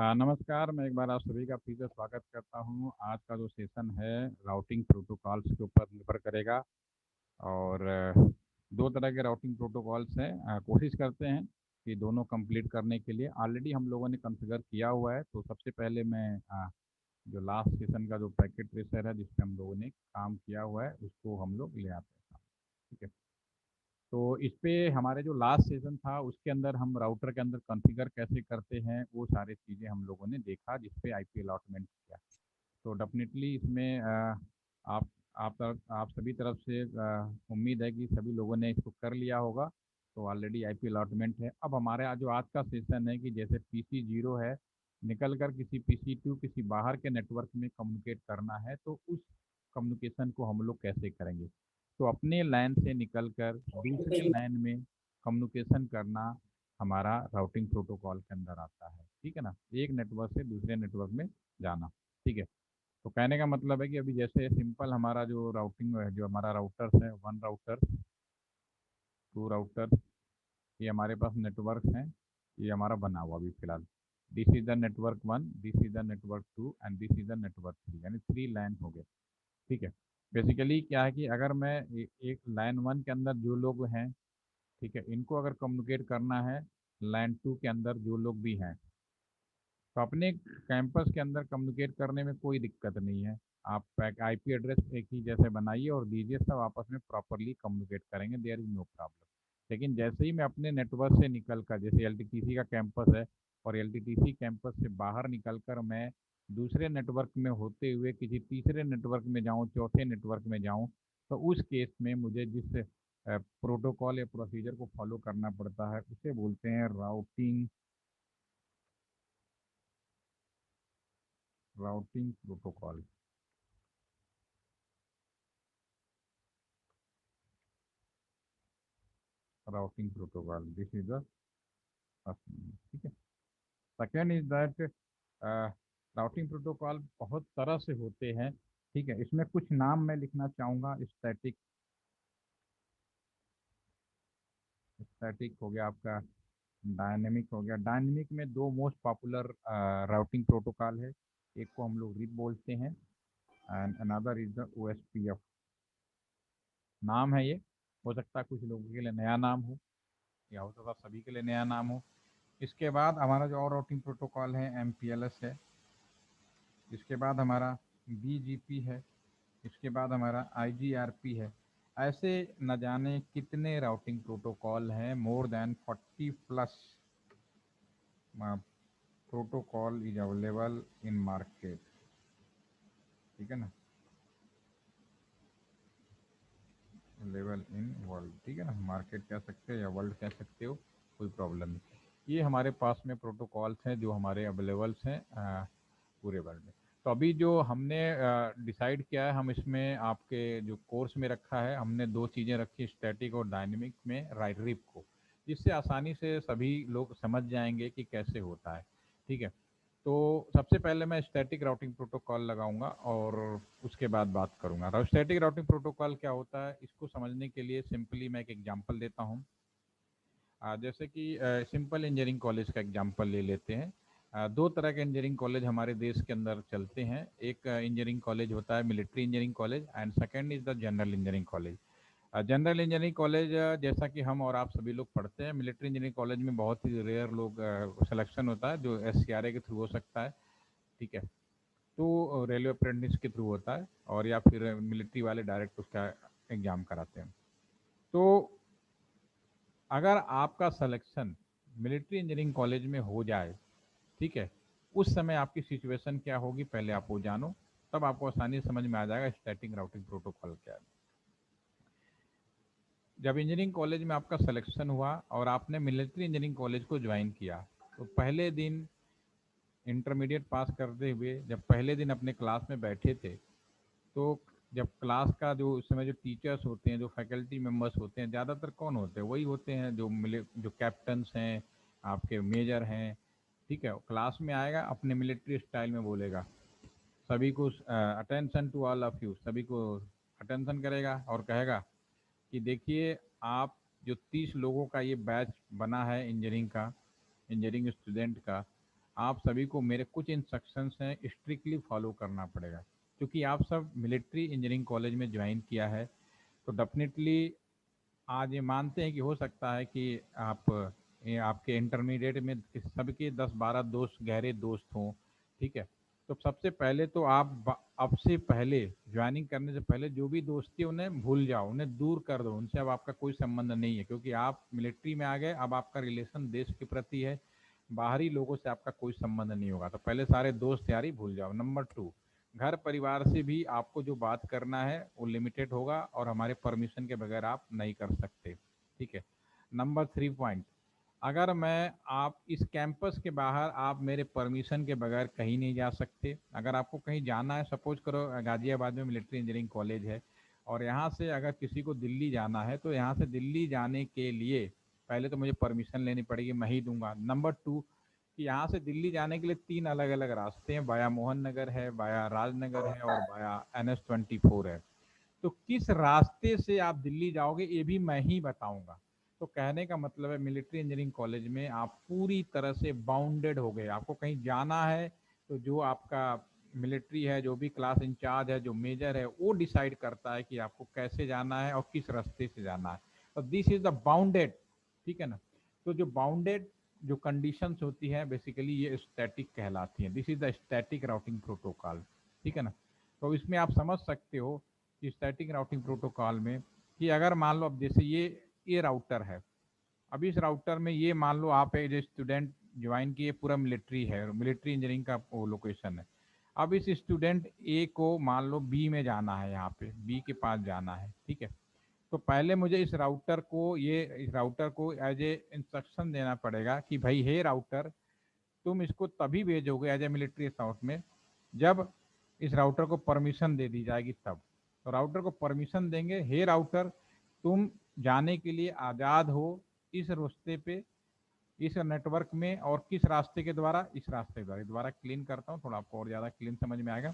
नमस्कार। मैं एक बार आप सभी का फिर से स्वागत करता हूं। आज का जो सेशन है राउटिंग प्रोटोकॉल्स के ऊपर निर्भर करेगा। और दो तरह के राउटिंग प्रोटोकॉल्स हैं। कोशिश करते हैं कि दोनों कंप्लीट करने के लिए ऑलरेडी हम लोगों ने कॉन्फ़िगर किया हुआ है। तो सबसे पहले मैं जो लास्ट सेशन का जो पैकेट ट्रेसर है जिस पे हम लोगों ने काम किया हुआ है उसको हम लोग ले आते हैं। ठीक है। तो इस पे हमारे जो लास्ट सेशन था उसके अंदर हम राउटर के अंदर कॉन्फ़िगर कैसे करते हैं वो सारी चीज़ें हम लोगं ने देखा जिस पे आईपी अलॉटमेंट किया। तो डेफिनेटली इसमें आप आप सभी तरफ से उम्मीद है कि सभी लोगों ने इसको कर लिया होगा। तो ऑलरेडी आईपी अलॉटमेंट है। अब हमारे जो आज का सेशन है कि जैसे पीसी जीरो है निकल कर किसी पीसी टू किसी बाहर के नेटवर्क में कम्युनिकेट करना है तो उस कम्युनिकेशन को हम लोग कैसे करेंगे। तो अपने लाइन से निकल कर दूसरे लाइन में कम्युनिकेशन करना हमारा राउटिंग प्रोटोकॉल के अंदर आता है। ठीक है ना। एक नेटवर्क से दूसरे नेटवर्क में जाना। ठीक है। तो कहने का मतलब है कि अभी जैसे सिंपल हमारा जो राउटिंग है जो हमारा राउटर्स है वन राउटर टू राउटर ये हमारे पास नेटवर्क हैं। ये हमारा बना हुआ अभी फिलहाल। This is the network one, this is the network two and this is the network three, यानी थ्री लाइन हो गए। ठीक है। बेसिकली क्या है कि अगर मैं एक लाइन वन के अंदर जो लोग हैं, ठीक है, इनको अगर कम्युनिकेट करना है लाइन टू के अंदर जो लोग भी हैं तो अपने कैंपस के अंदर कम्युनिकेट करने में कोई दिक्कत नहीं है। आप एक आईपी एड्रेस एक ही जैसे बनाइए और दीजिए, सब आपस में प्रॉपरली कम्युनिकेट करेंगे, देयर इज नो प्रॉब्लम। लेकिन जैसे ही मैं अपने नेटवर्क से निकल कर जैसे एलटीटीसी का कैंपस है और एलटीटीसी कैंपस से बाहर निकल कर मैं दूसरे नेटवर्क में होते हुए किसी तीसरे नेटवर्क में जाऊँ, चौथे नेटवर्क में जाऊँ, तो उस केस में मुझे जिस प्रोटोकॉल या प्रोसीजर को फॉलो करना पड़ता है उसे बोलते हैं routing protocol. Routing protocol this is the ठीक है। Second is that routing protocol बहुत तरह से होते हैं। ठीक है। इसमें कुछ नाम मैं लिखना चाहूँगा। स्टैटिक, स्टैटिक हो गया आपका, डायनेमिक हो गया। डायनेमिक में दो मोस्ट पॉपुलर राउटिंग प्रोटोकॉल है। एक को हम लोग रिप बोलते हैं and another is the OSPF. नाम है ये, हो सकता है कुछ लोगों के लिए नया नाम हो या हो सकता है सभी के लिए नया नाम हो। इसके बाद हमारा जो और राउटिंग प्रोटोकॉल है एमपीएलएस है। इसके बाद हमारा बीजीपी है। इसके बाद हमारा आईजीआरपी है। ऐसे न जाने कितने राउटिंग प्रोटोकॉल हैं, more than 40 plus protocol is available in market. ठीक है ना, अवेलेबल इन वर्ल्ड। ठीक है ना, मार्केट कह सकते हो या वर्ल्ड कह सकते हो, कोई प्रॉब्लम नहीं। ये हमारे पास में प्रोटोकॉल्स हैं जो हमारे अवेलेबल्स हैं पूरे वर्ल्ड में। तो अभी जो हमने डिसाइड किया है, हम इसमें आपके जो कोर्स में रखा है हमने दो चीज़ें रखी, स्टैटिक और डायनेमिक में राइट रिप को, जिससे आसानी से सभी लोग समझ जाएंगे कि कैसे होता है। ठीक है। तो सबसे पहले मैं स्टैटिक राउटिंग प्रोटोकॉल लगाऊंगा और उसके बाद बात करूंगा। स्टैटिक राउटिंग प्रोटोकॉल क्या होता है इसको समझने के लिए सिंपली मैं एक एग्जांपल देता हूं। जैसे कि सिंपल इंजीनियरिंग कॉलेज का एग्जांपल ले लेते हैं। दो तरह के इंजीनियरिंग कॉलेज हमारे देश के अंदर चलते हैं। एक इंजीनियरिंग कॉलेज होता है military engineering college and second is the general engineering college. General engineering college जैसा कि हम और आप सभी लोग पढ़ते हैं, मिलिट्री इंजीनियरिंग कॉलेज में बहुत ही रेयर लोग सिलेक्शन होता है जो एससीआरए के थ्रू हो सकता है। ठीक है। तो रेलवे अप्रेंटिस के थ्रू होता है और या फिर मिलिट्री वाले डायरेक्ट उसका एग्जाम कराते हैं। तो अगर आपका सिलेक्शन मिलिट्री इंजीनियरिंग कॉलेज में हो जाए, ठीक है, उस समय आपकी सिचुएशन क्या होगी पहले आप वो जानो, तब आपको आसानी से समझ में आ जाएगा स्टैटिक राउटिंग प्रोटोकॉल क्या है। जब इंजीनियरिंग कॉलेज में आपका सिलेक्शन हुआ और आपने मिलिट्री इंजीनियरिंग कॉलेज को ज्वाइन किया, तो पहले दिन इंटरमीडिएट पास करते हुए जब पहले दिन अपने क्लास में बैठे थे, तो जब क्लास का जो उस समय जो टीचर्स होते हैं, जो फैकल्टी मेंबर्स होते हैं, ज़्यादातर कौन होते हैं, वही होते हैं जो मिले जो कैप्टन्स हैं, आपके मेजर हैं। ठीक है। क्लास में आएगा अपने मिलिट्री स्टाइल में बोलेगा, सभी को attention to all of you, सभी को अटेंशन करेगा और कहेगा कि देखिए आप जो 30 लोगों का ये बैच बना है इंजीनियरिंग का, इंजीनियरिंग स्टूडेंट का, आप सभी को मेरे कुछ इंस्ट्रक्शंस हैं स्ट्रिक्टली फॉलो करना पड़ेगा, क्योंकि आप सब मिलिट्री इंजीनियरिंग कॉलेज में ज्वाइन किया है। तो डेफिनेटली आज ये मानते हैं कि हो सकता है कि आपके इंटरमीडिएट में सबके 10-12 दोस्त गहरे दोस्त हों, ठीक है। तो सबसे पहले तो आप अब से पहले ज्वाइनिंग करने से पहले जो भी दोस्ती उन्हें भूल जाओ, उन्हें दूर कर दो, उनसे अब आपका कोई संबंध नहीं है, क्योंकि आप मिलिट्री में आ गए। अब आपका रिलेशन देश के प्रति है, बाहरी लोगों से आपका कोई संबंध नहीं होगा। तो पहले सारे दोस्त यारी भूल जाओ। नंबर 2, घर परिवार से भी आपको जो बात करना है वो लिमिटेड होगा और हमारे परमिशन के बगैर आप नहीं कर सकते, ठीक है। नंबर 3 पॉइंट, अगर मैं आप इस कैंपस के बाहर आप मेरे परमिशन के बगैर कहीं नहीं जा सकते। अगर आपको कहीं जाना है, सपोज करो गाजियाबाद में मिलिट्री इंजीनियरिंग कॉलेज है और यहाँ से अगर किसी को दिल्ली जाना है, तो यहाँ से दिल्ली जाने के लिए पहले तो मुझे परमिशन लेनी पड़ेगी, मैं ही दूंगा। नंबर 2 कि यहाँ से दिल्ली जाने के लिए 3 अलग अलग रास्ते हैं, वाया मोहन नगर है, वाया राजनगर है और वाया NH24 है। तो किस रास्ते से आप दिल्ली जाओगे ये भी मैं ही बताऊंगा। तो कहने का मतलब है मिलिट्री इंजीनियरिंग कॉलेज में आप पूरी तरह से बाउंडेड हो गए। आपको कहीं जाना है तो जो आपका मिलिट्री है, जो भी क्लास इंचार्ज है, जो मेजर है, वो डिसाइड करता है कि आपको कैसे जाना है और किस रास्ते से जाना है। तो दिस इज द बाउंडेड, ठीक है ना। तो जो बाउंडेड जो कंडीशंस होती है बेसिकली ये स्टैटिक कहलाती हैं। This is the static routing protocol, ठीक है ना। तो इसमें आप समझ सकते हो कि स्टैटिक राउटिंग प्रोटोकॉल में कि अगर मान लो अब जैसे ये राउटर है, अब इस राउटर में ये मान लो आप एज स्टूडेंट ज्वाइन किए, पूरा मिलिट्री है, मिलिट्री इंजीनियरिंग का वो लोकेशन है। अब इस स्टूडेंट ए को मान लो बी में जाना है, यहाँ पे बी के पास जाना है, ठीक है। तो पहले मुझे इस राउटर को एज ए इंस्ट्रक्शन देना पड़ेगा कि भाई हे राउटर, तुम इसको तभी भेजोगे एज ए मिलिट्री अकाउंट में जब इस राउटर को परमिशन दे दी जाएगी तब। तो राउटर को परमिशन देंगे, हे राउटर तुम जाने के लिए आज़ाद हो इस रास्ते पे, इस नेटवर्क में, और किस रास्ते के द्वारा, इस रास्ते के द्वारा। दोबारा क्लीन करता हूँ थोड़ा, आपको और ज़्यादा क्लीन समझ में आएगा।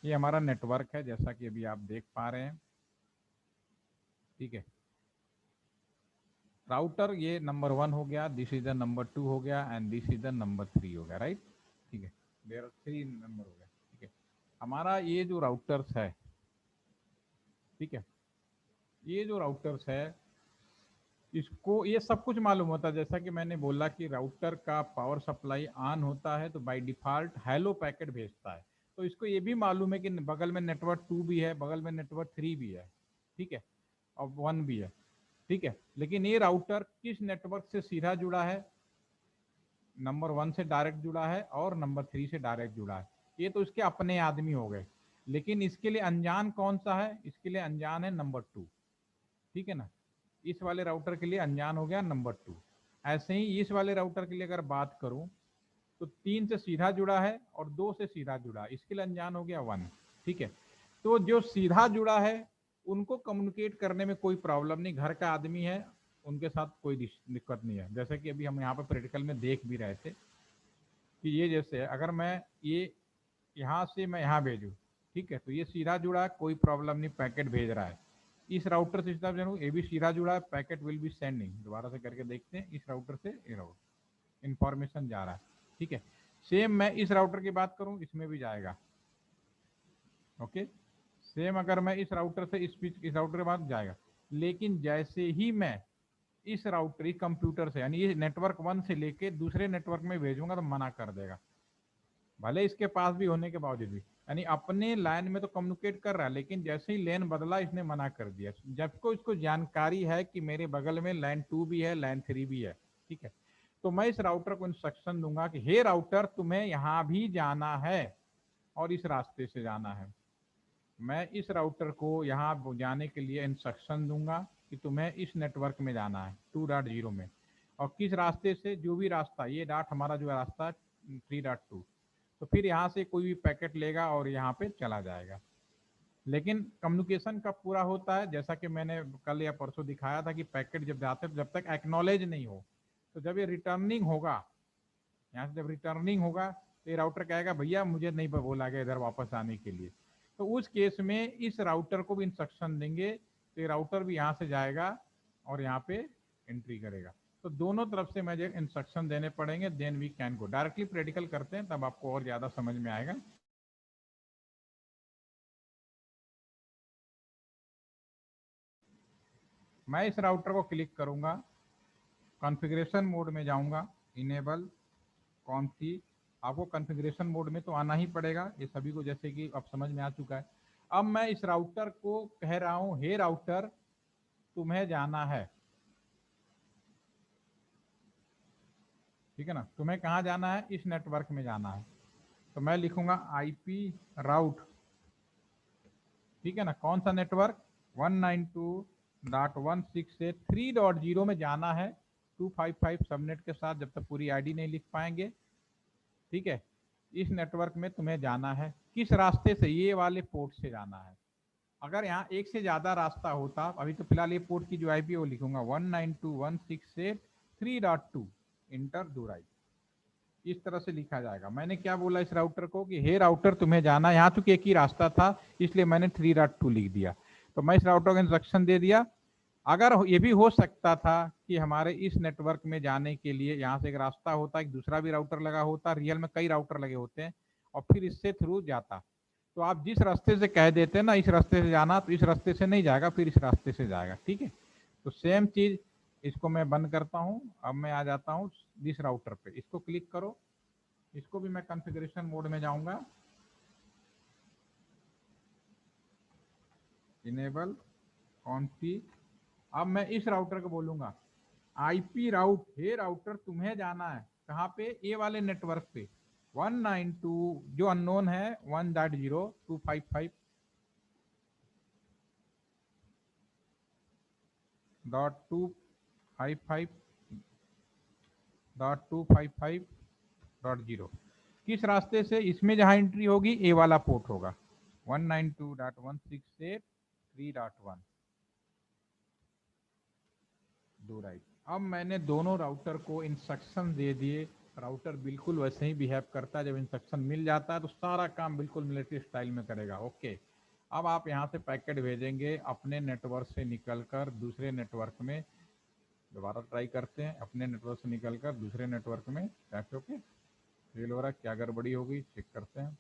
ये हमारा नेटवर्क है जैसा कि अभी आप देख पा रहे हैं, ठीक है। राउटर ये नंबर 1 हो गया, दिस इज द नंबर 2 हो गया and this is the number 3 हो गया, राइट, ठीक है। देयर आर 3 नंबर हो गया, ठीक है। हमारा ये जो राउटर्स है, ठीक है, ये जो राउटर्स है इसको ये सब कुछ मालूम होता है। जैसा कि मैंने बोला कि राउटर का पावर सप्लाई ऑन होता है तो बाय डिफॉल्ट हेलो पैकेट भेजता है। तो इसको ये भी मालूम है कि बगल में नेटवर्क 2 भी है, बगल में नेटवर्क 3 भी है, ठीक है, और 1 भी है, ठीक है। लेकिन ये राउटर किस नेटवर्क से सीधा जुड़ा है? नंबर 1 से डायरेक्ट जुड़ा है और नंबर 3 से डायरेक्ट जुड़ा है। ये तो इसके अपने आदमी हो गए, लेकिन इसके लिए अनजान कौन सा है? इसके लिए अनजान है नंबर 2, ठीक है ना। इस वाले राउटर के लिए अनजान हो गया नंबर 2। ऐसे ही इस वाले राउटर के लिए अगर बात करूं तो 3 से सीधा जुड़ा है और 2 से सीधा जुड़ा है, इसके लिए अनजान हो गया 1, ठीक है। तो जो सीधा जुड़ा है उनको कम्युनिकेट करने में कोई प्रॉब्लम नहीं, घर का आदमी है, उनके साथ कोई दिक्कत नहीं है। जैसे कि अभी हम यहाँ पे प्रैक्टिकल में देख भी रहे थे कि ये जैसे अगर मैं ये यहाँ से मैं यहाँ भेजूँ, ठीक है, तो ये सीधा जुड़ा है, कोई प्रॉब्लम नहीं, पैकेट भेज रहा है। इस राउटर से सीधा जनू ये भी सीधा जुड़ा है, पैकेट विल बी सेंडिंग। दोबारा से करके देखते हैं, इस राउटर से ये राउटर इंफॉर्मेशन जा रहा है, ठीक है। सेम मैं इस राउटर की बात करूं, इसमें भी जाएगा, ओके। सेम अगर मैं इस राउटर से इस राउटर के बाद जाएगा। लेकिन जैसे ही मैं इस राउटर इस कंप्यूटर से यानी ये नेटवर्क 1 से लेके दूसरे नेटवर्क में भेजूंगा तो मना कर देगा, भले इसके पास भी होने के बावजूद भी। यानी अपने लाइन में तो कम्युनिकेट कर रहा है, लेकिन जैसे ही लेन बदला इसने मना कर दिया, जबको इसको जानकारी है कि मेरे बगल में लाइन 2 भी है, लाइन 3 भी है, ठीक है। तो मैं इस राउटर को इंस्ट्रक्शन दूंगा कि हे राउटर तुम्हें यहाँ भी जाना है और इस रास्ते से जाना है। मैं इस राउटर को यहाँ जाने के लिए इंस्ट्रक्शन दूंगा कि तुम्हें इस नेटवर्क में जाना है 2.0 में, और किस रास्ते से, जो भी रास्ता, ये डाट हमारा जो रास्ता 3.2। तो फिर यहाँ से कोई भी पैकेट लेगा और यहाँ पे चला जाएगा। लेकिन कम्युनिकेशन कब पूरा होता है? जैसा कि मैंने कल या परसों दिखाया था कि पैकेट जब जाते जब तक एक्नॉलेज नहीं हो, तो जब ये रिटर्निंग होगा, यहाँ से जब रिटर्निंग होगा तो ये राउटर कहेगा भैया मुझे नहीं बोला गया इधर वापस आने के लिए। तो उस केस में इस राउटर को भी इंस्ट्रक्शन देंगे, तो ये राउटर भी यहाँ से जाएगा और यहाँ पे एंट्री करेगा। तो दोनों तरफ से मुझे इंस्ट्रक्शन देने पड़ेंगे, then we can go. Directly practical करते हैं तब आपको और ज़्यादा समझ में आएगा। मैं इस राउटर को क्लिक करूंगा, कॉन्फ़िगरेशन मोड में जाऊंगा, इनेबल कॉन्फी। आपको कॉन्फ़िगरेशन मोड में तो आना ही पड़ेगा, ये सभी को जैसे कि अब समझ में आ चुका है। अब मैं इस राउटर को कह रहा हूं, हे राउटर तुम्हें जाना है, ठीक है ना, तुम्हें कहाँ जाना है, इस नेटवर्क में जाना है। तो मैं लिखूंगा आईपी राउट, ठीक है ना, कौन सा नेटवर्क, 192.168.3.0 में जाना है, 255 सबनेट के साथ, जब तक पूरी आईडी नहीं लिख पाएंगे, ठीक है। इस नेटवर्क में तुम्हें जाना है, किस रास्ते से, ये वाले पोर्ट से जाना है। अगर यहाँ एक से ज्यादा रास्ता होता, अभी तो फिलहाल ये पोर्ट की जो आईपी है वो लिखूंगा 192.168.3.2 इंटर दो राइट, इस तरह से लिखा जाएगा। मैंने क्या बोला इस राउटर को कि हे राउटर तुम्हें जाना, यहाँ चूंकि एक ही रास्ता था इसलिए मैंने 3.2 लिख दिया। तो मैं इस राउटर को इंस्ट्रक्शन दे दिया। अगर ये भी हो सकता था कि हमारे इस नेटवर्क में जाने के लिए यहाँ से एक रास्ता होता, एक दूसरा भी राउटर लगा होता, रियल में कई राउटर लगे होते हैं, और फिर इससे थ्रू जाता। तो आप जिस रास्ते से कह देते हैं ना इस रास्ते से जाना, तो इस रास्ते से नहीं जाएगा, फिर इस रास्ते से जाएगा, ठीक है। तो सेम चीज, इसको मैं बंद करता हूँ। अब मैं आ जाता हूँ दिस राउटर पे, इसको क्लिक करो, इसको भी मैं कॉन्फ़िगरेशन मोड में जाऊंगा, इनेबल कॉन्फी। अब मैं इस राउटर को बोलूंगा आईपी राउट, हे राउटर तुम्हें जाना है कहाँ पे, ए वाले नेटवर्क पे, 192 जो अननोन है 192.255.255.0, किस रास्ते से, इसमें जहां एंट्री होगी ए वाला पोर्ट होगा 192.168.3.1 दो राइट। अब मैंने दोनों राउटर को इंस्ट्रक्शन दे दिए, राउटर बिल्कुल वैसे ही बिहेव करता है, जब इंस्ट्रक्शन मिल जाता है तो सारा काम बिल्कुल मिलिट्री स्टाइल में करेगा। ओके, अब आप यहाँ से पैकेट भेजेंगे अपने नेटवर्क से निकलकर दूसरे नेटवर्क में, दोबारा ट्राई करते हैं, अपने नेटवर्क से निकलकर दूसरे नेटवर्क में, ओके फेल हो रहा है, क्या गड़बड़ी होगी चेक करते हैं।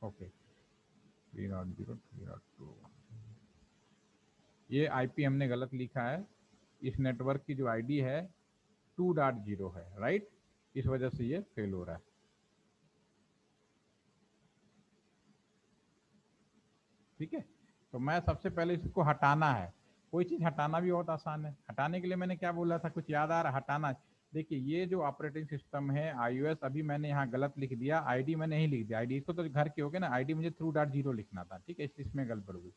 ओके 3.0 ये आईपी हमने गलत लिखा है, इस नेटवर्क की जो आईडी है 2.0 है, राइट, इस वजह से ये फेल हो रहा है। ठीक है, तो मैं सबसे पहले इसको हटाना है। कोई चीज़ हटाना भी बहुत आसान है। हटाने के लिए मैंने क्या बोला था, कुछ याद आ रहा, हटाना। देखिए ये जो ऑपरेटिंग सिस्टम है iOS, अभी मैंने यहाँ गलत लिख दिया, आईडी मैंने नहीं लिख दिया, आईडी इसको तो घर के हो गए ना, आईडी मुझे 2.0 लिखना था, ठीक है, इसमें गड़बड़ हुई।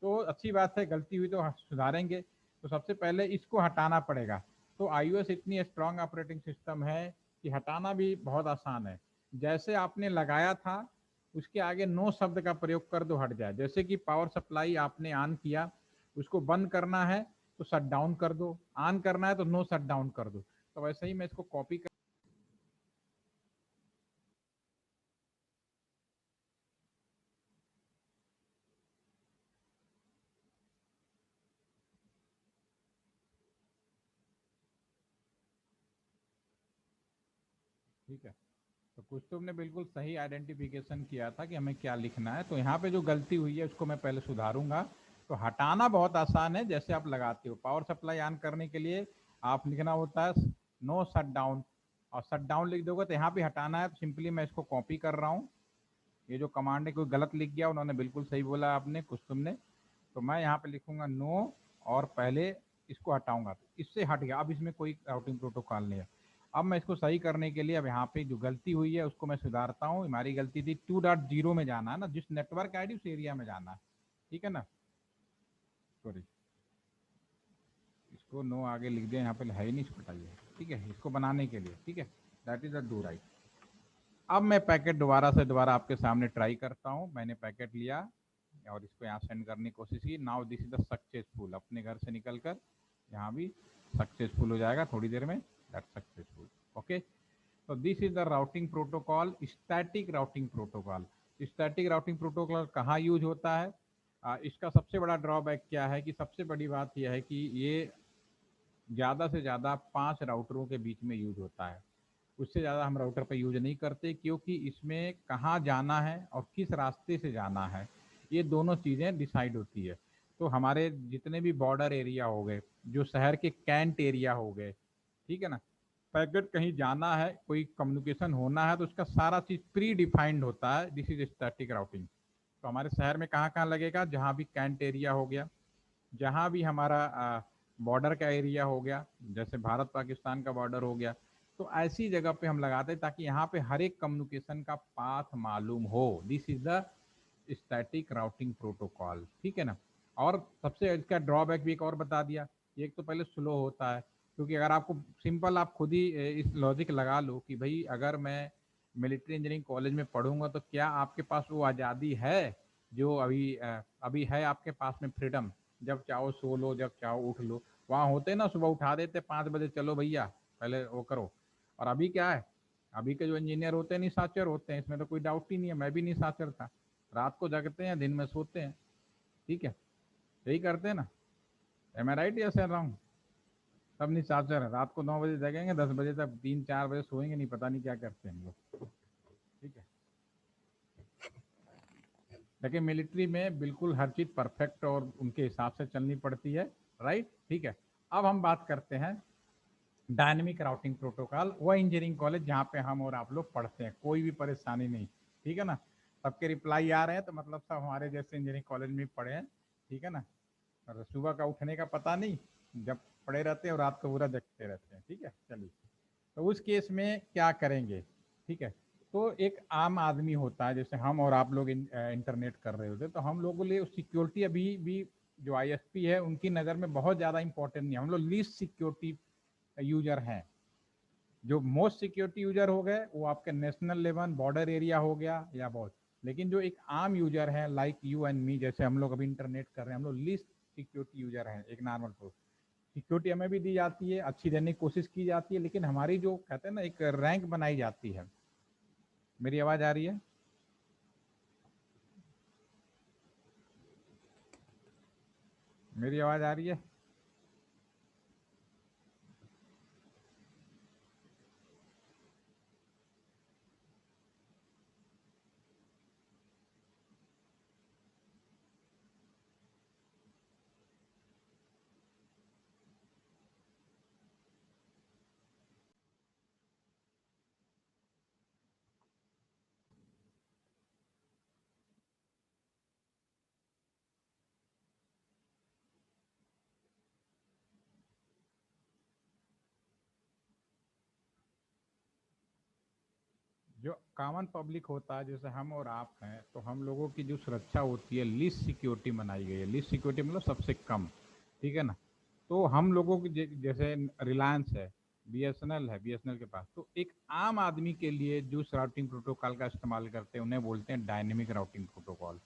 तो अच्छी बात है, गलती हुई तो सुधारेंगे। तो सबसे पहले इसको हटाना पड़ेगा। तो iOS इतनी स्ट्रांग ऑपरेटिंग सिस्टम है कि हटाना भी बहुत आसान है। जैसे आपने लगाया था उसके आगे नो शब्द का प्रयोग कर दो, हट जाए। जैसे कि पावर सप्लाई आपने ऑन किया, उसको बंद करना है तो शट डाउन कर दो, ऑन करना है तो नो शट डाउन कर दो। तो वैसे ही मैं इसको कॉपी कर, ठीक है। तो कुछ तो हमने बिल्कुल सही आइडेंटिफिकेशन किया था कि हमें क्या लिखना है। तो यहाँ पे जो गलती हुई है उसको मैं पहले सुधारूंगा। तो हटाना बहुत आसान है, जैसे आप लगाते हो पावर सप्लाई ऑन करने के लिए आप लिखना होता है नो शट डाउन, और शट डाउन लिख दोगे तो यहाँ पे हटाना है। तो सिंपली मैं इसको कॉपी कर रहा हूँ, ये जो कमांड है कोई गलत लिख गया, उन्होंने बिल्कुल सही बोला आपने कुछ तुमने। तो मैं यहाँ पे लिखूंगा नो, और पहले इसको हटाऊंगा तो इससे हट गया, अब इसमें कोई राउटिंग प्रोटोकॉल नहीं है। अब मैं इसको सही करने के लिए अब यहाँ पे जो गलती हुई है उसको मैं सुधारता हूँ। हमारी गलती थी 2.0 में जाना है ना, जिस नेटवर्क आईडी उस एरिया में जाना है, ठीक है ना। सॉरी, इसको नो आगे लिख दिया, यहाँ पे है ही नहीं, इसको हटाइए, ठीक है, इसको बनाने के लिए, ठीक है, that is the do right. अब मैं पैकेट दोबारा से दोबारा आपके सामने ट्राई करता हूँ। मैंने पैकेट लिया और इसको यहाँ सेंड करने की कोशिश की। Now this is the successful, अपने घर से निकलकर यहाँ भी सक्सेसफुल हो जाएगा थोड़ी देर में, दैट सक्सेसफुल। ओके, तो this is the routing protocol, static routing protocol. Static routing protocol कहाँ यूज होता है? इसका सबसे बड़ा ड्रॉबैक क्या है कि सबसे बड़ी बात यह है कि ये ज़्यादा से ज़्यादा 5 राउटरों के बीच में यूज होता है। उससे ज़्यादा हम राउटर पर यूज नहीं करते, क्योंकि इसमें कहाँ जाना है और किस रास्ते से जाना है, ये दोनों चीज़ें डिसाइड होती है। तो हमारे जितने भी बॉर्डर एरिया हो गए, जो शहर के कैंट एरिया हो गए, ठीक है ना, पैकेट कहीं जाना है, कोई कम्युनिकेशन होना है, तो उसका सारा चीज़ प्री डिफाइंड होता है। This is static routing. तो हमारे शहर में कहाँ कहाँ लगेगा? जहाँ भी कैंट एरिया हो गया, जहाँ भी हमारा बॉर्डर का एरिया हो गया, जैसे भारत पाकिस्तान का बॉर्डर हो गया, तो ऐसी जगह पे हम लगाते हैं ताकि यहाँ पे हर एक कम्युनिकेशन का पाथ मालूम हो। This is the static routing protocol, ठीक है ना। और सबसे इसका ड्रॉबैक भी एक और बता दिया। एक तो पहले स्लो होता है, क्योंकि अगर आपको सिंपल, आप खुद ही इस लॉजिक लगा लो कि भाई अगर मैं मिलिट्री इंजीनियरिंग कॉलेज में पढ़ूंगा तो क्या आपके पास वो आज़ादी है जो अभी है आपके पास में फ्रीडम, जब चाहो सो लो, जब चाहो उठ लो। वहाँ होते ना, सुबह उठा देते 5 बजे, चलो भैया पहले वो करो। और अभी क्या है, अभी के जो इंजीनियर होते हैं निशाचर होते हैं, इसमें तो कोई डाउट ही नहीं है। मैं भी निशाचर था, रात को जगते हैं, दिन में सोते हैं, ठीक है, यही करते हैं ना। एम आई राइट या सर रॉन्ग? सब निशाचर है, रात को 9 बजे जगेंगे, 10 बजे तक, 3-4 बजे सोएंगे नहीं, पता नहीं क्या करते हैं लोग, ठीक है। लेकिन मिलिट्री में बिल्कुल हर चीज़ परफेक्ट और उनके हिसाब से चलनी पड़ती है, राइट, ठीक है। अब हम बात करते हैं डायनेमिक राउटिंग प्रोटोकॉल, वह इंजीनियरिंग कॉलेज जहाँ पे हम और आप लोग पढ़ते हैं, कोई भी परेशानी नहीं, ठीक है ना। सबके रिप्लाई आ रहे हैं तो मतलब सब हमारे जैसे इंजीनियरिंग कॉलेज में पढ़े हैं, ठीक है ना। और सुबह का उठने का पता नहीं, जब पढ़े रहते हैं और रात को पूरा जगते रहते हैं, ठीक है। चलिए, तो उस केस में क्या करेंगे, ठीक है। तो एक आम आदमी होता है, जैसे हम और आप लोग इंटरनेट कर रहे होते, तो हम लोगों के लिए सिक्योरिटी अभी भी जो आईएसपी है उनकी नज़र में बहुत ज़्यादा इंपॉर्टेंट नहीं है। हम लोग लीस्ट सिक्योरिटी यूजर हैं। जो मोस्ट सिक्योरिटी यूजर हो गए वो आपके नेशनल लेवल बॉर्डर एरिया हो गया या बहुत। लेकिन जो एक आम यूजर है लाइक यू एंड मी, जैसे हम लोग अभी इंटरनेट कर रहे हैं, हम लोग लीस्ट सिक्योरिटी यूजर हैं। एक नॉर्मल को सिक्योरिटी हमें भी दी जाती है, अच्छी देने की कोशिश की जाती है, लेकिन हमारी जो कहते हैं ना एक रैंक बनाई जाती है। मेरी आवाज़ आ रही है? मेरी आवाज़ आ रही है? जो कॉमन पब्लिक होता है, जैसे हम और आप हैं, तो हम लोगों की जो सुरक्षा होती है, लिस्ट सिक्योरिटी बनाई गई है। लिस्ट सिक्योरिटी मतलब सबसे कम, ठीक है ना। तो हम लोगों की जैसे रिलायंस है, बीएसएनएल है, बीएसएनएल के पास, तो एक आम आदमी के लिए जो राउटिंग प्रोटोकॉल का इस्तेमाल करते हैं उन्हें बोलते हैं dynamic routing protocol.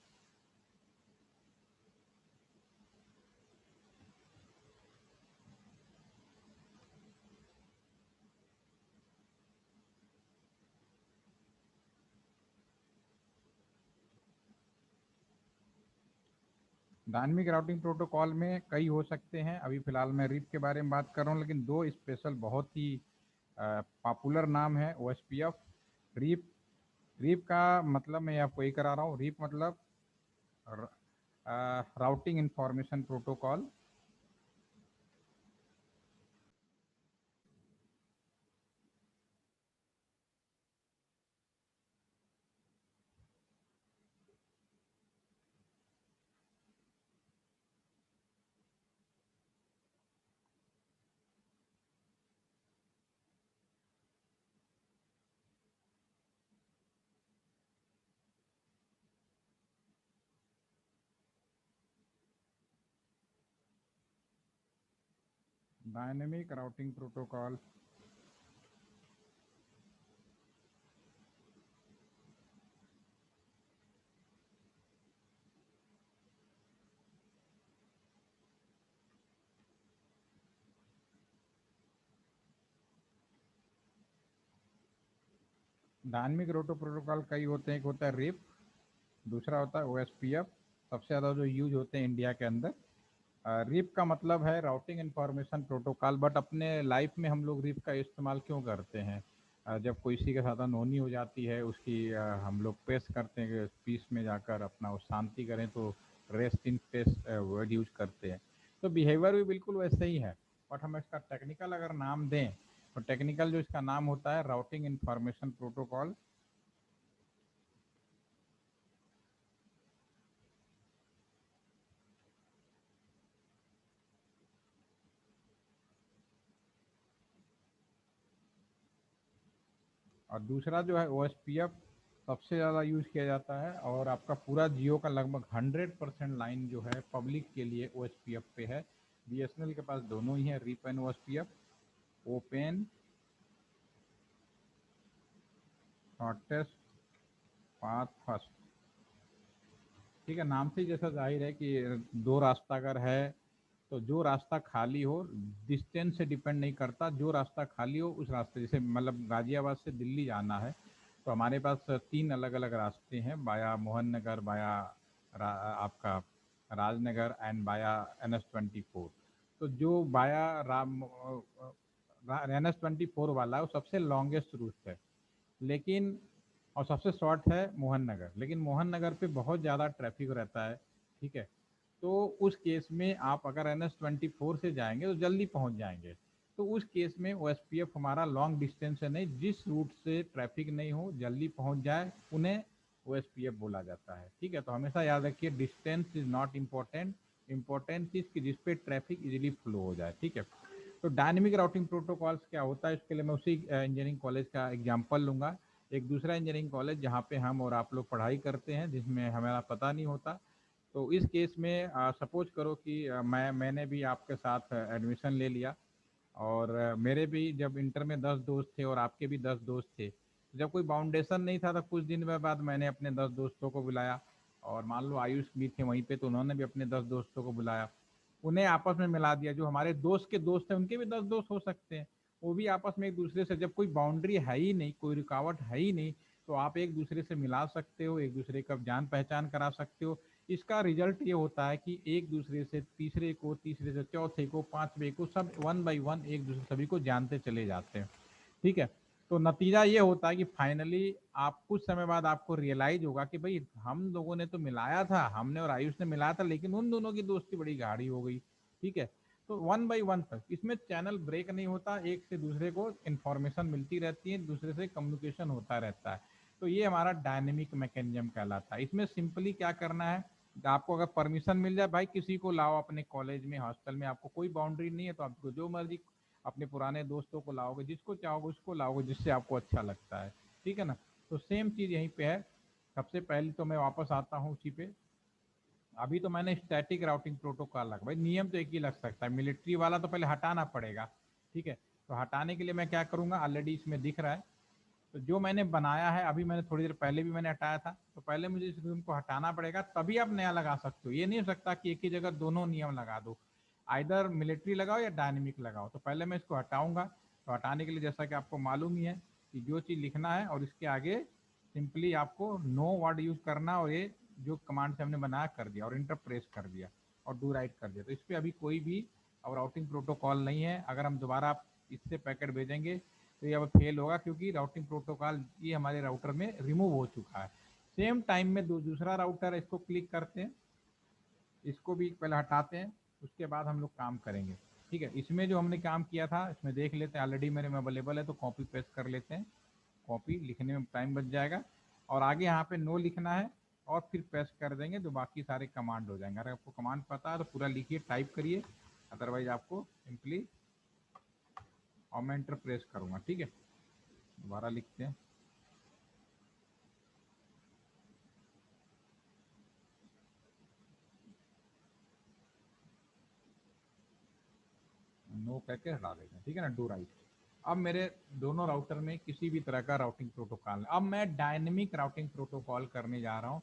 Dynamic routing protocol में कई हो सकते हैं, अभी फिलहाल मैं रिप के बारे में बात कर रहा हूँ, लेकिन दो स्पेशल बहुत ही पॉपुलर नाम है ओएसपीएफ, रिप। रिप का मतलब मैं आपको यही करा रहा हूँ, रिप मतलब routing information protocol. Dynamic routing protocol dynamic routing protocol कई होते हैं, एक होता है रिप, दूसरा होता है ओएसपीएफ, सबसे ज़्यादा जो यूज होते हैं इंडिया के अंदर। रिप का मतलब है राउटिंग इंफॉर्मेशन प्रोटोकॉल, बट अपने लाइफ में हम लोग रिप का इस्तेमाल क्यों करते हैं? जब कोई किसी के साथ अनहोनी हो जाती है, उसकी हम लोग पेश करते हैं कि पीस में जाकर अपना वो शांति करें, तो rest in peace word use करते हैं। तो बिहेवियर भी बिल्कुल वैसे ही है, बट हम इसका टेक्निकल अगर नाम दें तो टेक्निकल जो इसका नाम होता है राउटिंग इंफॉर्मेशन प्रोटोकॉल। और दूसरा जो है OSPF सबसे ज़्यादा यूज़ किया जाता है, और आपका पूरा जियो का लगभग 100% लाइन जो है पब्लिक के लिए OSPF पे है। BSNL के पास दोनों ही है, RIP and OSPF। Open shortest path first, ठीक है, नाम से ही जैसा जाहिर है कि दो रास्ता अगर है तो जो रास्ता खाली हो, डिस्टेंस से डिपेंड नहीं करता, जो रास्ता खाली हो उस रास्ते, जैसे मतलब गाजियाबाद से दिल्ली जाना है तो हमारे पास 3 अलग अलग रास्ते हैं, बाया मोहन नगर, बाया आपका राजनगर एंड बाया NS24। तो जो बाया राम NS24 वाला है वो सबसे लॉन्गेस्ट रूट है, लेकिन और सबसे शॉर्ट है मोहन नगर, लेकिन मोहन नगर पे बहुत ज़्यादा ट्रैफिक रहता है। ठीक है, तो उस केस में आप अगर NS24 से जाएंगे तो जल्दी पहुंच जाएंगे। तो उस केस में OSPF हमारा लॉन्ग डिस्टेंस है नहीं, जिस रूट से ट्रैफिक नहीं हो, जल्दी पहुंच जाए, उन्हें OSPF बोला जाता है। ठीक है, तो हमेशा याद रखिए distance is not important, important चीज़ कि जिस पे ट्रैफिक इजीली फ्लो हो जाए। ठीक है, तो डायनेमिक राउटिंग प्रोटोकॉल्स क्या होता है, इसके लिए मैं उसी इंजीनियरिंग कॉलेज का एग्जाम्पल लूंगा। एक दूसरा इंजीनियरिंग कॉलेज जहाँ पे हम और आप लोग पढ़ाई करते हैं, जिसमें हमारा पता नहीं होता। तो इस केस में सपोज करो कि मैंने भी आपके साथ एडमिशन ले लिया, और मेरे भी जब इंटर में 10 दोस्त थे और आपके भी 10 दोस्त थे, तो जब कोई बाउंडेशन नहीं था तो कुछ दिन में बाद मैंने अपने 10 दोस्तों को बुलाया, और मान लो आयुष भी थे वहीं पे तो उन्होंने भी अपने 10 दोस्तों को बुलाया, उन्हें आपस में मिला दिया। जो हमारे दोस्त के दोस्त हैं उनके भी 10 दोस्त हो सकते हैं, वो भी आपस में एक दूसरे से, जब कोई बाउंड्री है ही नहीं, कोई रुकावट है ही नहीं, तो आप एक दूसरे से मिला सकते हो, एक दूसरे का जान पहचान करा सकते हो। इसका रिजल्ट ये होता है कि एक दूसरे से तीसरे को, तीसरे से चौथे को, पांचवे को, सब वन बाई वन एक दूसरे सभी को जानते चले जाते हैं। ठीक है, तो नतीजा ये होता है कि फाइनली आप कुछ समय बाद आपको रियलाइज होगा कि भाई हम लोगों ने तो मिलाया था, हमने और आयुष ने मिलाया था, लेकिन उन दोनों की दोस्ती बड़ी गाढ़ी हो गई। ठीक है, तो वन बाई वन तक इसमें चैनल ब्रेक नहीं होता, एक से दूसरे को इन्फॉर्मेशन मिलती रहती है, दूसरे से कम्युनिकेशन होता रहता है। तो ये हमारा डायनेमिक मैकेनिज्म कहलाता है। इसमें सिंपली क्या करना है, आपको अगर परमिशन मिल जाए, भाई किसी को लाओ अपने कॉलेज में, हॉस्टल में, आपको कोई बाउंड्री नहीं है तो आपको जो मर्जी, अपने पुराने दोस्तों को लाओगे, जिसको चाहोगे उसको लाओगे, जिससे आपको अच्छा लगता है। ठीक है ना, तो सेम चीज़ यहीं पे है। सबसे पहले तो मैं वापस आता हूँ उसी पे। अभी तो मैंने स्टैटिक राउटिंग प्रोटोकॉल लगा, भाई नियम तो एक ही लग सकता है, मिलिट्री वाला तो पहले हटाना पड़ेगा। ठीक है, तो हटाने के लिए मैं क्या करूँगा, ऑलरेडी इसमें दिख रहा है, तो जो मैंने बनाया है अभी, मैंने थोड़ी देर पहले भी मैंने हटाया था, तो पहले मुझे इस रूम को हटाना पड़ेगा, तभी आप नया लगा सकते हो। ये नहीं हो सकता कि एक ही जगह दोनों नियम लगा दो, आइदर मिलिट्री लगाओ या डायनेमिक लगाओ। तो पहले मैं इसको हटाऊंगा, तो हटाने के लिए जैसा कि आपको मालूम ही है कि जो चीज़ लिखना है और इसके आगे सिंपली आपको नो वर्ड यूज करना, और ये जो कमांड से हमने बनाया कर दिया, और इंटर प्रेस कर दिया, और डू राइट कर दिया। तो इस पर अभी कोई भी अब राउटिंग प्रोटोकॉल नहीं है। अगर हम दोबारा इससे पैकेट भेजेंगे तो ये अब फेल होगा, क्योंकि राउटिंग प्रोटोकॉल ये हमारे राउटर में रिमूव हो चुका है। सेम टाइम में दूसरा राउटर है, इसको क्लिक करते हैं, इसको भी पहले हटाते हैं, उसके बाद हम लोग काम करेंगे। ठीक है, इसमें जो हमने काम किया था इसमें देख लेते हैं, ऑलरेडी मेरे में अवेलेबल है, तो कॉपी पेस्ट कर लेते हैं। कॉपी लिखने में टाइम बच जाएगा, और आगे यहाँ पे नो लिखना है, और फिर पेस्ट कर देंगे, तो बाकी सारे कमांड हो जाएंगे। अगर आपको कमांड पता है तो पूरा लिखिए, टाइप करिए, अदरवाइज आपको सिंपली, और मैं एंटर प्रेस करूँगा। ठीक है, दोबारा लिखते हैं, नो कह के हटा देते हैं। ठीक है ना, डू राइट। अब मेरे दोनों राउटर में किसी भी तरह का राउटिंग प्रोटोकॉल है। अब मैं डायनेमिक राउटिंग प्रोटोकॉल करने जा रहा हूँ,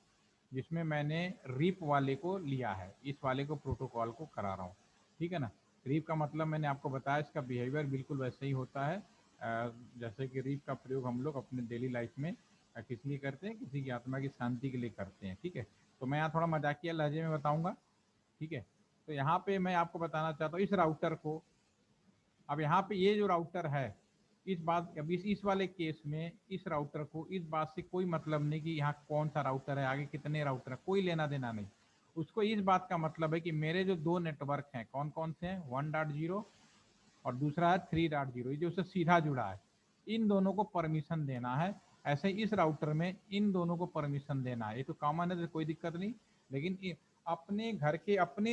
जिसमें मैंने रिप वाले को लिया है, इस वाले को प्रोटोकॉल को करा रहा हूँ। ठीक है ना, रिप का मतलब मैंने आपको बताया, इसका बिहेवियर बिल्कुल वैसे ही होता है। जैसे कि रीप का प्रयोग हम लोग अपने डेली लाइफ में किस लिए करते हैं, किसी की आत्मा की शांति के लिए करते हैं। ठीक है, तो मैं यहाँ थोड़ा मजाकिया लहजे में बताऊंगा। ठीक है, तो यहाँ पे मैं आपको बताना चाहता हूँ इस राउटर को, अब यहाँ पे ये जो राउटर है, इस बात अब इस वाले केस में इस राउटर को इस बात से कोई मतलब नहीं कि यहाँ कौन सा राउटर है, आगे कितने राउटर है, कोई लेना देना नहीं। उसको इस बात का मतलब है कि मेरे जो दो नेटवर्क हैं कौन कौन से हैं, 1.0 और दूसरा है 3.0, ये जो उससे सीधा जुड़ा है, इन दोनों को परमिशन देना है। ऐसे ही इस राउटर में इन दोनों को परमिशन देना है। ये तो कॉमन है तो कोई दिक्कत नहीं, लेकिन अपने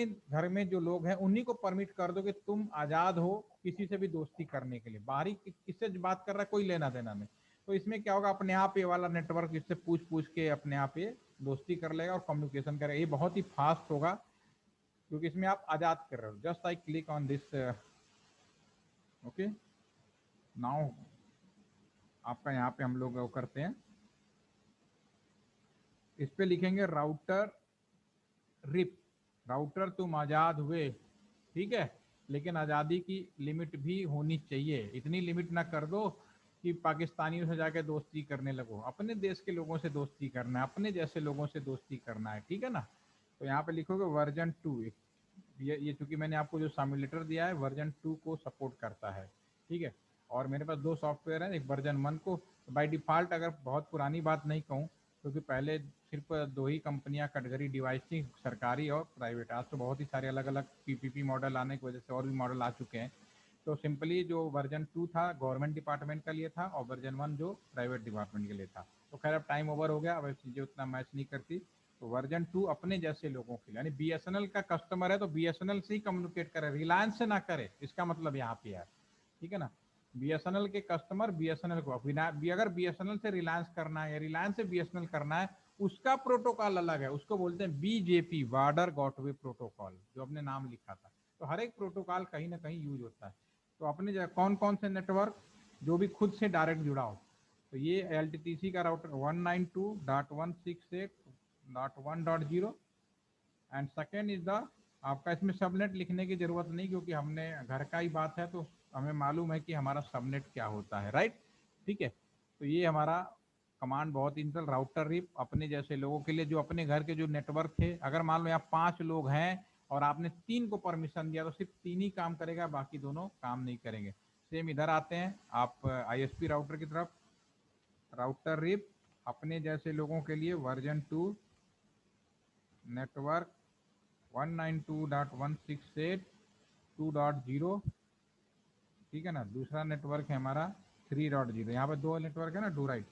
घर में जो लोग हैं उन्हीं को परमिट कर दो कि तुम आजाद हो किसी से भी दोस्ती करने के लिए, बाहरी किससे बात कर रहा है कोई लेना देना नहीं। तो इसमें क्या होगा, अपने आप ये वाला नेटवर्क इससे पूछ पूछ के अपने आप ये दोस्ती कर लेगा और कम्युनिकेशन करेगा। ये बहुत ही फास्ट होगा क्योंकि इसमें आप आजाद कर रहे हो। Just I click on this, okay, now आपका यहाँ पे हम लोग वो करते हैं, इस पे लिखेंगे राउटर रिप, राउटर तुम आजाद हुए। ठीक है, लेकिन आज़ादी की लिमिट भी होनी चाहिए। इतनी लिमिट ना कर दो कि पाकिस्तानियों से जाके दोस्ती करने लगो, अपने देश के लोगों से दोस्ती करना है, अपने जैसे लोगों से दोस्ती करना है। ठीक है ना, तो यहाँ पे लिखोगे वर्जन 2, ये चूंकि मैंने आपको जो सिम्युलेटर दिया है वर्जन 2 को सपोर्ट करता है। ठीक है, और मेरे पास दो सॉफ्टवेयर हैं, एक वर्जन 1 को बाय डिफ़ॉल्ट, अगर बहुत पुरानी बात नहीं कहूँ, क्योंकि पहले सिर्फ दो ही कंपनियां कैटेगरी डिवाइस थी, सरकारी और प्राइवेट। आज तो बहुत ही सारे अलग अलग पीपीपी मॉडल आने की वजह से और भी मॉडल आ चुके हैं। तो सिंपली जो वर्जन 2 था गवर्नमेंट डिपार्टमेंट का लिए था और वर्जन 1 जो प्राइवेट डिपार्टमेंट के लिए था। तो खैर अब टाइम ओवर हो गया, अब चीज़ें उतना मैच नहीं करती। तो वर्जन 2 अपने जैसे लोगों के लिए, यानी बीएसएनएल का कस्टमर है तो बीएसएनएल से ही कम्युनिकेट करे, रिलायंस से ना करे, इसका मतलब यहाँ पे है। ठीक है ना, बीएसएनएल के कस्टमर बीएसएनएल को, अगर बीएसएनएल से रिलायंस करना है या रिलायंस से बीएसएनएल करना है, उसका प्रोटोकॉल अलग है, उसको बोलते हैं बीजेपी, बॉर्डर गॉटवे प्रोटोकॉल, जो अपने नाम लिखा था। तो हर एक प्रोटोकॉल कहीं ना कहीं यूज होता है। तो अपने कौन कौन से नेटवर्क जो भी खुद से डायरेक्ट जुड़ा हो, तो ये एलटीटीसी का router 192.168.1.0 and second is the, आपका इसमें सबनेट लिखने की जरूरत नहीं क्योंकि हमने घर का ही बात है तो हमें मालूम है कि हमारा सबनेट क्या होता है, राइट। ठीक है, तो ये हमारा कमांड बहुत इंटल राउटर रिप अपने जैसे लोगों के लिए, जो अपने घर के जो नेटवर्क थे, अगर मान लो यहाँ 5 लोग हैं और आपने 3 को परमिशन दिया तो सिर्फ 3 ही काम करेगा, बाकी दोनों काम नहीं करेंगे। सेम इधर आते हैं आप आईएसपी राउटर की तरफ, राउटर रिप अपने जैसे लोगों के लिए वर्जन 2 नेटवर्क 192.168.2.0। ठीक है ना, दूसरा नेटवर्क है हमारा 3.0। यहाँ पे दो नेटवर्क है ना, डू राइट,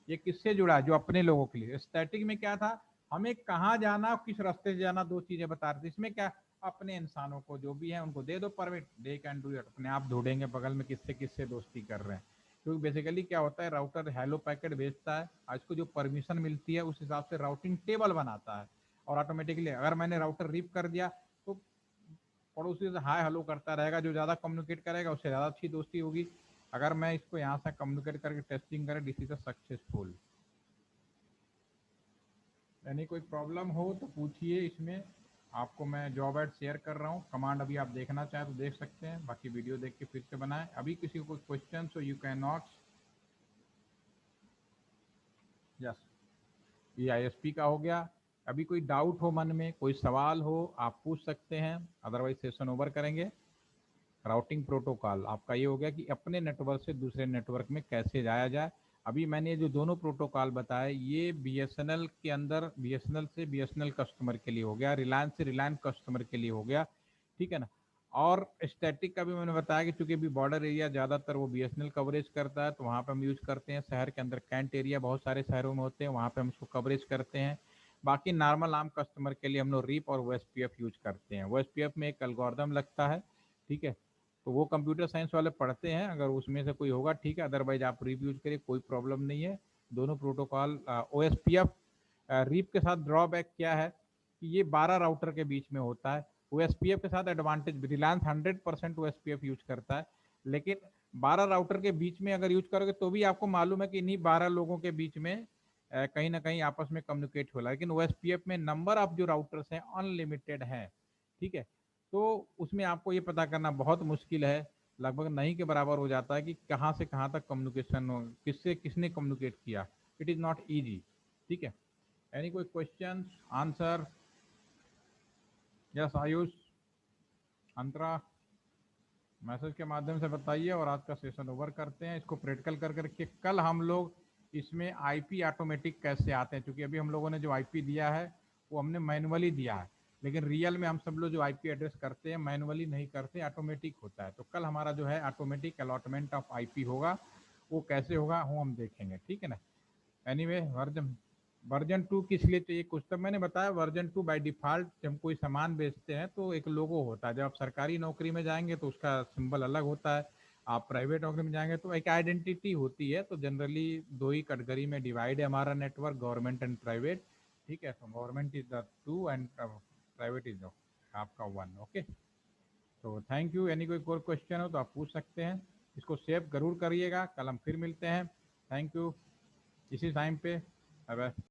ये किससे जुड़ा है, जो अपने लोगों के लिए। स्टैटिक में क्या था, हमें कहाँ जाना और किस रास्ते से जाना, दो चीजें बता रहे थे। इसमें क्या, अपने इंसानों को जो भी है उनको दे दो permit, they can do it, अपने आप ढूंढेंगे बगल में किससे किससे दोस्ती कर रहे हैं। क्योंकि बेसिकली क्या होता है, राउटर हेलो पैकेट भेजता है, आज को जो परमिशन मिलती है उस हिसाब से राउटिंग टेबल बनाता है, और ऑटोमेटिकली अगर मैंने राउटर रिप कर दिया तो पड़ोसी से हाय हेलो करता रहेगा, जो ज़्यादा कम्युनिकेट करेगा उससे ज़्यादा अच्छी दोस्ती होगी। अगर मैं इसको यहाँ से कम्युनिकेट करके टेस्टिंग करें, दिस इज अ सक्सेसफुल। यानी कोई प्रॉब्लम हो तो पूछिए, इसमें आपको मैं जॉब एड शेयर कर रहा हूँ, कमांड अभी आप देखना चाहें तो देख सकते हैं, बाकी वीडियो देख के फिर से बनाएं। अभी किसी को कोई क्वेश्चन हो यू कैन नॉट, यस, ये आईएसपी का हो गया। अभी कोई डाउट हो मन में, कोई सवाल हो आप पूछ सकते हैं, अदरवाइज सेशन ओवर करेंगे। राउटिंग प्रोटोकॉल आपका ये हो गया कि अपने नेटवर्क से दूसरे नेटवर्क में कैसे जाया जाए। अभी मैंने जो दोनों प्रोटोकॉल बताए ये बीएसएनएल के अंदर बीएसएनएल से बीएसएनएल कस्टमर के लिए हो गया, रिलायंस से रिलायंस कस्टमर के लिए हो गया। ठीक है ना, और स्टैटिक का भी मैंने बताया कि चूंकि अभी बॉर्डर एरिया ज़्यादातर वो बीएसएनएल कवरेज करता है तो वहाँ पे हम यूज़ करते हैं। शहर के अंदर कैंट एरिया बहुत सारे शहरों में होते हैं, वहाँ पे हम उसको कवरेज करते हैं। बाकी नॉर्मल आम कस्टमर के लिए हम लोग रीप और ओएसपीएफ यूज करते हैं। ओएसपीएफ में एक एल्गोरिथम लगता है, ठीक है, तो वो कंप्यूटर साइंस वाले पढ़ते हैं, अगर उसमें से कोई होगा ठीक है, अदरवाइज आप रीप यूज करिए, कोई प्रॉब्लम नहीं है। दोनों प्रोटोकॉल ओएसपीएफ रीप के साथ ड्रॉबैक क्या है कि ये 12 राउटर के बीच में होता है। ओएसपीएफ के साथ एडवांटेज, रिलायंस 100% ओएसपीएफ यूज करता है, लेकिन 12 राउटर के बीच में अगर यूज करोगे तो भी आपको मालूम है कि इन्हीं 12 लोगों के बीच में कहीं ना कहीं आपस में कम्युनिकेट हो रहा है। लेकिन ओएसपीएफ में नंबर ऑफ जो राउटर्स हैं अनलिमिटेड है। ठीक है, तो उसमें आपको ये पता करना बहुत मुश्किल है लगभग नहीं के बराबर हो जाता है कि कहाँ से कहाँ तक कम्युनिकेशन हो, किससे किसने कम्युनिकेट किया। It is not easy. ठीक है, एनी कोई क्वेश्चन आंसर? यस आयुष, अंतरा, मैसेज के माध्यम से बताइए और आज का सेशन ओवर करते हैं। इसको प्रैक्टिकल कर करके कल हम लोग इसमें आईपी ऑटोमेटिक कैसे आते हैं, क्योंकि अभी हम लोगों ने जो आईपी दिया है वो हमने मैनुअली दिया है, लेकिन रियल में हम सब लोग जो आईपी एड्रेस करते हैं मैनुअली नहीं करते, ऑटोमेटिक होता है। तो कल हमारा जो है ऑटोमेटिक अलॉटमेंट ऑफ आईपी होगा, वो कैसे होगा वो हम देखेंगे। ठीक है ना। एनीवे वर्जन 2 किस लिए चाहिए कुछ तो मैंने बताया। वर्जन 2 बाय डिफॉल्ट जब हम कोई सामान बेचते हैं तो एक लोगो होता है। जब आप सरकारी नौकरी में जाएंगे तो उसका सिंबल अलग होता है, आप प्राइवेट नौकरी में जाएंगे तो एक आइडेंटिटी होती है। तो जनरली दो ही कैटेगरी में डिवाइड है हमारा नेटवर्क, गवर्नमेंट एंड प्राइवेट। ठीक है, तो government is the 2 and private is the आपका 1। ओके, तो थैंक यू। यानी कोई और क्वेश्चन हो तो आप पूछ सकते हैं। इसको सेव जरूर करिएगा, कल हम फिर मिलते हैं। थैंक यू, इसी टाइम पे। Bye bye.